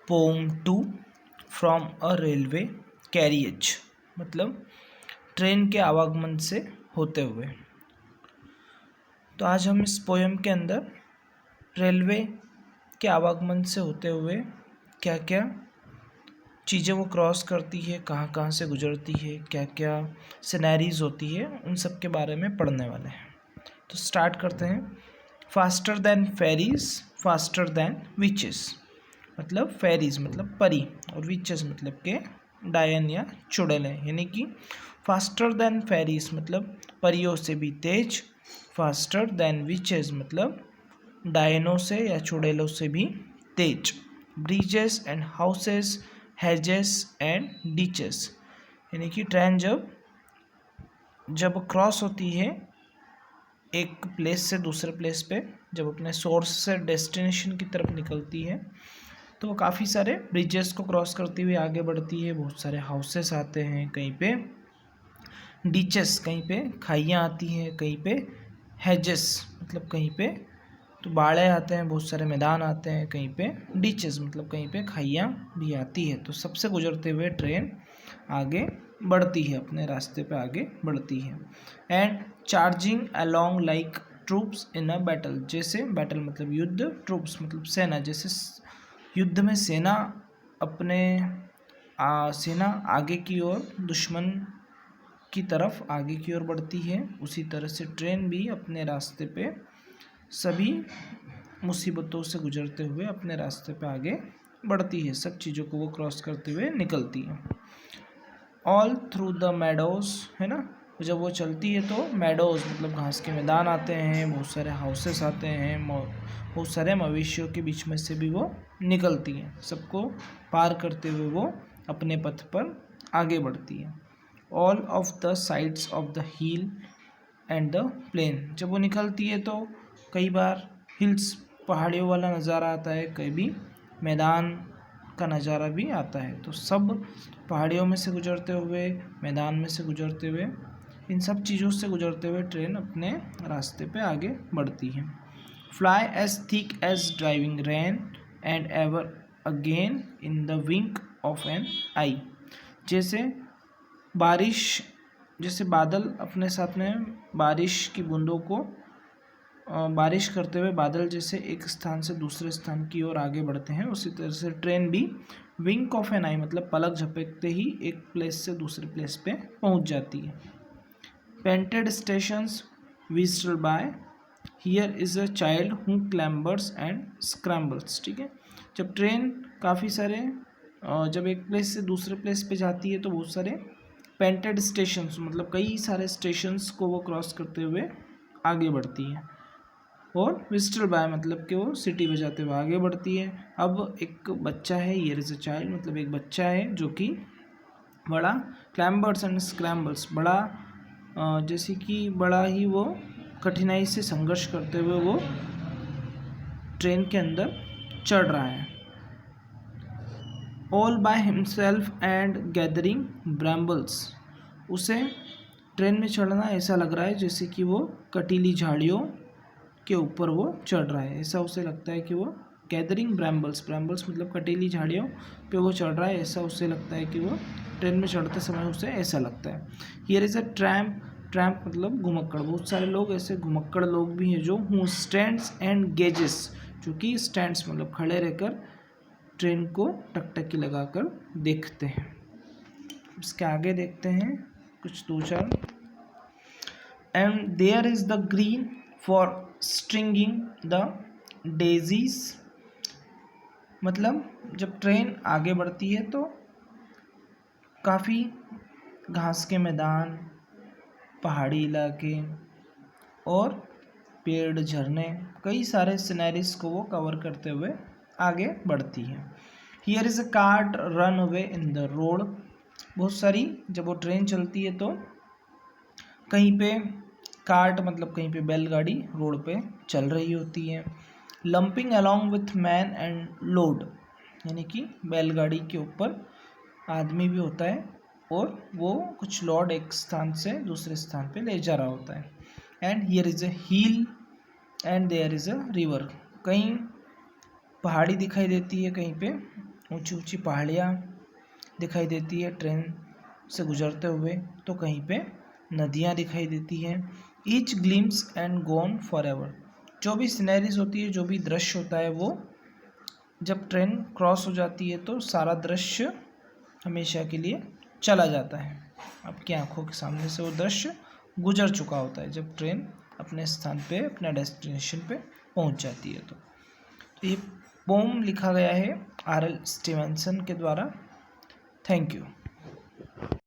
Pome two from a railway carriage, मतलब train के आवागमन से होते हुए। तो आज हम इस पोएम के अंदर रेलवे के आवागमन से होते हुए क्या क्या चीज़ें वो क्रॉस करती है, कहाँ कहाँ से गुजरती है, क्या क्या सिनेरीज होती है, उन सब के बारे में पढ़ने वाले हैं। तो स्टार्ट करते हैं। Faster than fairies, faster than witches, मतलब फेरीज मतलब परी और विचेस मतलब के डायन या चुड़ैलें, यानी कि फास्टर दैन फेरीज मतलब परियों से भी तेज, फास्टर दैन विचेस मतलब डायनों से या चुड़ैलों से भी तेज। Bridges and houses, hedges and ditches, यानी कि ट्रेन जब क्रॉस होती है एक प्लेस से दूसरे प्लेस पे, जब अपने सोर्स से डेस्टिनेशन की तरफ निकलती है तो वो काफ़ी सारे ब्रिजेस को क्रॉस करती हुई आगे बढ़ती है। बहुत सारे हाउसेस आते हैं, कहीं पे डीचेस, कहीं पे खाइयाँ आती हैं, कहीं पे हेजेस मतलब कहीं पे तो बाड़े आते हैं, बहुत सारे मैदान आते हैं, कहीं पे डीचेस मतलब कहीं पे खाइयाँ भी आती है। तो सबसे गुजरते हुए ट्रेन आगे बढ़ती है, अपने रास्ते पे आगे बढ़ती है। And charging along like troops in a battle, जैसे बैटल मतलब युद्ध, ट्रूप्स मतलब सेना, जैसे युद्ध में सेना अपने सेना आगे की ओर दुश्मन की तरफ आगे की ओर बढ़ती है, उसी तरह से ट्रेन भी अपने रास्ते पे सभी मुसीबतों से गुजरते हुए अपने रास्ते पे आगे बढ़ती है, सब चीज़ों को वो क्रॉस करते हुए निकलती है। ऑल थ्रू द मेडोज, है ना, जब वो चलती है तो मेडोज मतलब घास के मैदान आते हैं, बहुत सारे हाउसेस आते हैं, बहुत सारे मवेशियों के बीच में से भी वो निकलती है, सबको पार करते हुए वो अपने पथ पर आगे बढ़ती है। All of the sides of the hill and the plain, जब वो निकलती है तो कई बार हिल्स पहाड़ियों वाला नज़ारा आता है, कभी मैदान का नज़ारा भी आता है। तो सब पहाड़ियों में से गुजरते हुए, मैदान में से गुजरते हुए, इन सब चीज़ों से गुजरते हुए ट्रेन अपने रास्ते पे आगे बढ़ती है। Fly as thick as driving rain and ever again in the wink of an eye, जैसे बारिश, जैसे बादल अपने साथ में बारिश की बूंदों को बारिश करते हुए बादल जैसे एक स्थान से दूसरे स्थान की ओर आगे बढ़ते हैं, उसी तरह से ट्रेन भी विंक ऑफ एन आई मतलब पलक झपकते ही एक प्लेस से दूसरे प्लेस पे पहुंच जाती है। Painted stations visited by, here is a child who clambers and scrambles, ठीक है। जब ट्रेन काफ़ी सारे जब एक प्लेस से दूसरे प्लेस पे जाती है तो बहुत सारे पेंटेड स्टेशंस मतलब कई सारे स्टेशंस को वो क्रॉस करते हुए आगे बढ़ती है। और विजिटर बाय मतलब कि वो सिटी बजाते हुए आगे बढ़ती है। अब एक बच्चा है, हियर इज़ अ चाइल्ड मतलब एक बच्चा है जो कि बड़ा क्लैम्बर्स एंड स्क्रैम्बल्स, बड़ा जैसे कि बड़ा ही वो कठिनाई से संघर्ष करते हुए वो ट्रेन के अंदर चढ़ रहा है। All by himself and gathering brambles, उसे ट्रेन में चढ़ना ऐसा लग रहा है जैसे कि वो कटीली झाड़ियों के ऊपर वो चढ़ रहा है, ऐसा उसे लगता है कि वो गैदरिंग ब्रैम्बल्स, ब्रैम्बल्स मतलब कटीली झाड़ियों पे वो चढ़ रहा है, ऐसा उसे लगता है कि वो ट्रेन में चढ़ते समय उसे ऐसा लगता है। Here is a tramp, tramp मतलब घुमक्कड़, बहुत सारे लोग ऐसे घुमक्कड़ लोग भी हैं जो हु स्टैंड्स एंड गेजेस, जो कि स्टैंड्स मतलब खड़े रहकर ट्रेन को टकटकी लगाकर देखते हैं। इसके आगे देखते हैं कुछ दो चार। And there is the green for stringing the daisies, मतलब जब ट्रेन आगे बढ़ती है तो काफ़ी घास के मैदान, पहाड़ी इलाके और पेड़, झरने, कई सारे सिनेरिस को वो कवर करते हुए आगे बढ़ती है। Here is a cart run away in the road, बहुत सारी जब वो ट्रेन चलती है तो कहीं पे कार्ट मतलब कहीं पे बैलगाड़ी रोड पे चल रही होती है। Lumping along with man and load, यानी कि बैलगाड़ी के ऊपर आदमी भी होता है और वो कुछ लोड एक स्थान से दूसरे स्थान पे ले जा रहा होता है। And here is a hill and there is a river, कहीं पहाड़ी दिखाई देती है कहीं पे ऊंची ऊंची पहाड़ियाँ दिखाई देती है ट्रेन से गुजरते हुए, तो कहीं पे नदियाँ दिखाई देती हैं। Each glimpse and gone for ever, जो भी सीनरीज होती है, जो भी दृश्य होता है, वो जब ट्रेन क्रॉस हो जाती है तो सारा दृश्य हमेशा के लिए चला जाता है। आपकी आंखों के सामने से वो दृश्य गुजर चुका होता है जब ट्रेन अपने स्थान पे, अपने डेस्टिनेशन पे पहुंच जाती है। तो ये पोम लिखा गया है R.L. स्टीवेंसन के द्वारा। Thank you.